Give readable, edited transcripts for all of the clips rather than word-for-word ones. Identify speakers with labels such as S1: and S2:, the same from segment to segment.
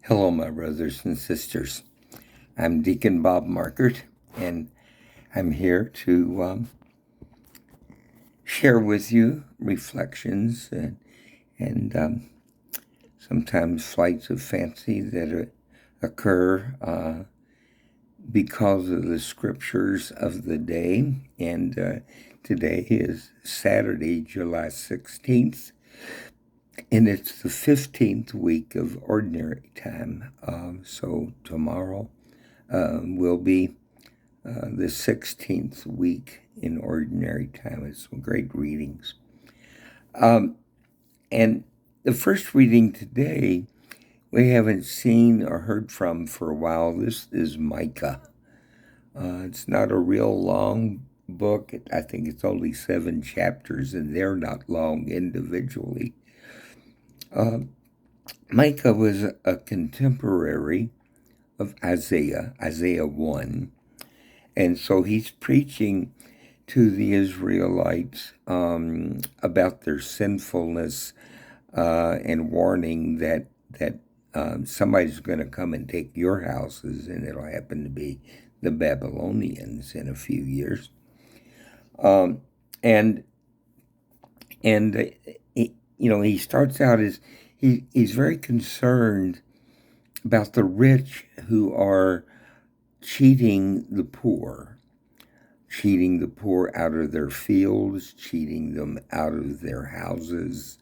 S1: Hello, my brothers and sisters. I'm Deacon Bob Markert, and I'm here to share with you reflections and sometimes flights of fancy that occur because of the scriptures of the day. And today is Saturday, July 16th, and it's the 15th week of Ordinary Time. So tomorrow will be the 16th week in Ordinary Time. It's some great readings. And the first reading today, we haven't seen or heard from for a while. This is Micah. It's not a real long book. I think it's only 7 chapters, and they're not long individually. Micah was a contemporary of Isaiah, Isaiah 1. And so he's preaching to the Israelites about their sinfulness and warning that somebody's going to come and take your houses, and it'll happen to be the Babylonians in a few years. And he starts out as he's very concerned about the rich who are cheating the poor out of their fields, cheating them out of their houses,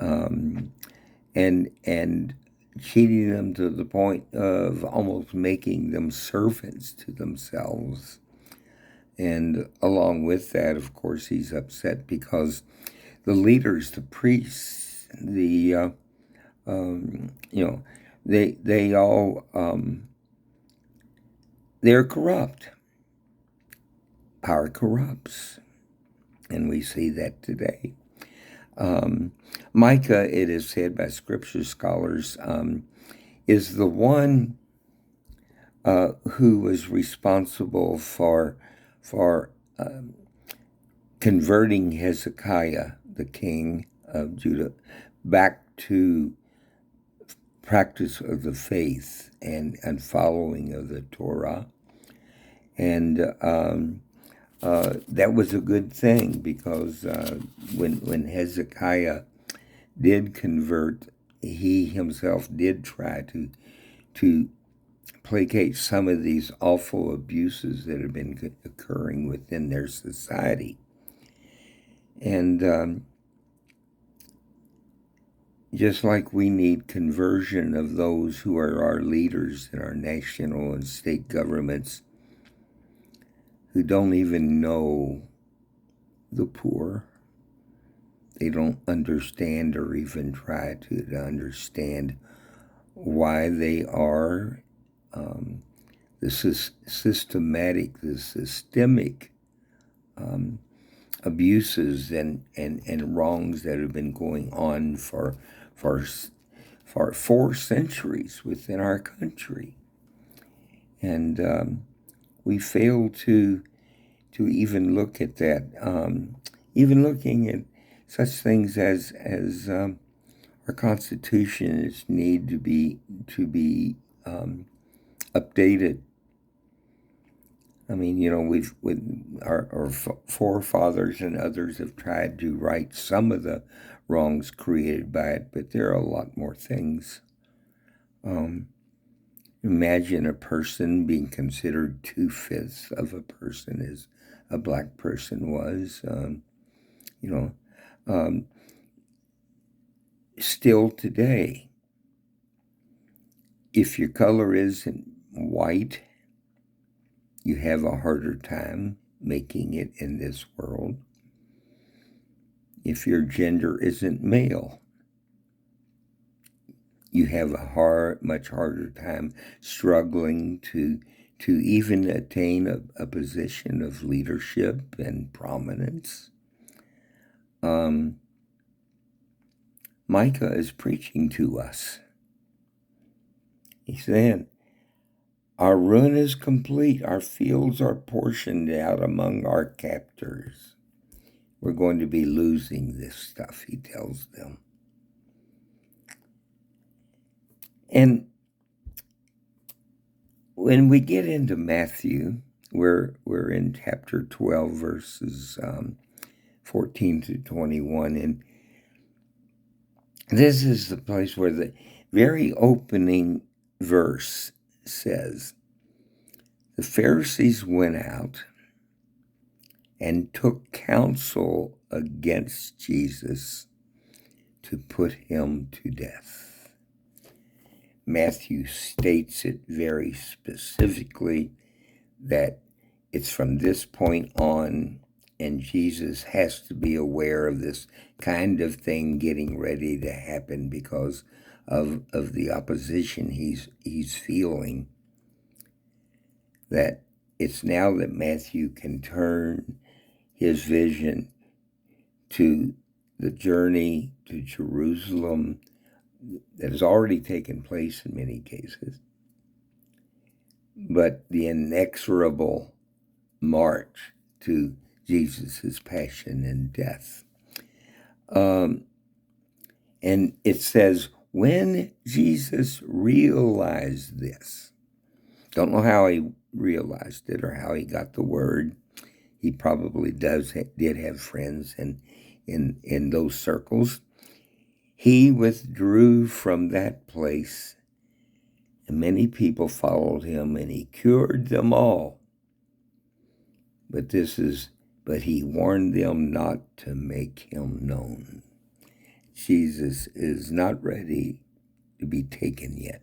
S1: and cheating them to the point of almost making them servants to themselves. And along with that, of course, he's upset because the leaders, the priests, they all they're corrupt. Power corrupts, and we see that today. Micah, it is said by scripture scholars, is the one who was responsible for converting Hezekiah, the king of Judah, back to practice of the faith and following of the Torah. And that was a good thing because when Hezekiah did convert, he himself did try to placate some of these awful abuses that have been occurring within their society. And just like we need conversion of those who are our leaders in our national and state governments, who don't even know the poor. They don't understand or even try to understand why they are the systemic abuses and wrongs that have been going on for 4 centuries within our country. And we fail to even look at that. Even looking at such things as our constitutions need to be updated. I mean, our forefathers and others have tried to right some of the wrongs created by it, but there are a lot more things. Imagine a person being considered 2/5 of a person as a black person was. Still today, if your color isn't white, you have a harder time making it in this world. If your gender isn't male, you have a much harder time struggling to even attain a position of leadership and prominence. Micah is preaching to us. He's saying, our ruin is complete. Our fields are portioned out among our captors. We're going to be losing this stuff, he tells them. And when we get into Matthew, we're in chapter 12, verses 14 to 21, and this is the place where the very opening verse says, "The Pharisees went out and took counsel against Jesus to put him to death." Matthew states it very specifically that it's from this point on, and Jesus has to be aware of this kind of thing getting ready to happen because of the opposition he's feeling, that it's now that Matthew can turn his vision to the journey to Jerusalem that has already taken place in many cases, but the inexorable march to Jesus' passion and death. And it says, when Jesus realized this, don't know how he realized it or how he got the word. He probably did have friends in those circles. He withdrew from that place, and many people followed him, and he cured them all. But he warned them not to make him known. Jesus is not ready to be taken yet.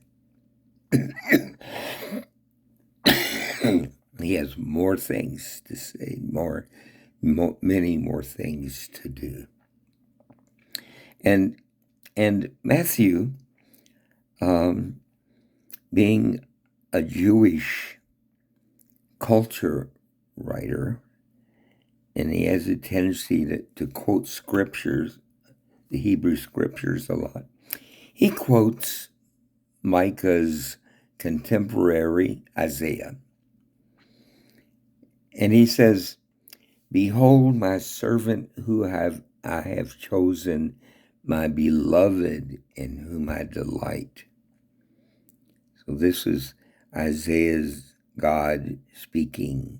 S1: He has more things to say, many more things to do. And Matthew, being a Jewish culture writer, and he has a tendency to quote scriptures, the Hebrew scriptures, a lot. He quotes Micah's contemporary Isaiah. And he says, "Behold my servant who I have chosen, my beloved in whom I delight." So this is Isaiah's God speaking.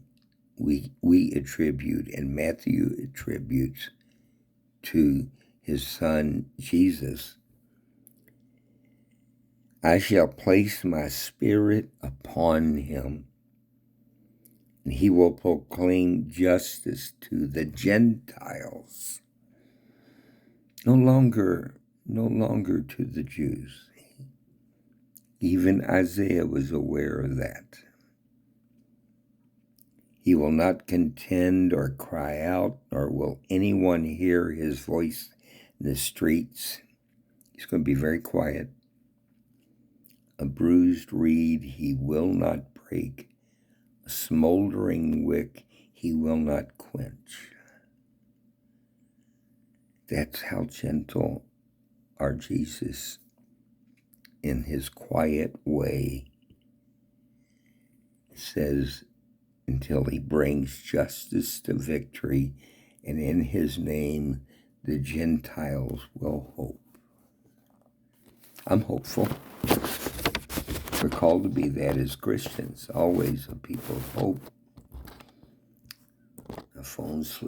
S1: We attribute, and Matthew attributes to his son Jesus. "I shall place my spirit upon him, and he will proclaim justice to the Gentiles." No longer to the Jews. Even Isaiah was aware of that. "He will not contend or cry out, nor will anyone hear his voice in the streets." He's going to be very quiet. "A bruised reed he will not break, a smoldering wick he will not quench." That's how gentle our Jesus, in his quiet way, says, until he brings justice to victory, and in his name the Gentiles will hope. I'm hopeful. We're called to be that as Christians, always a people of hope. A phone slip.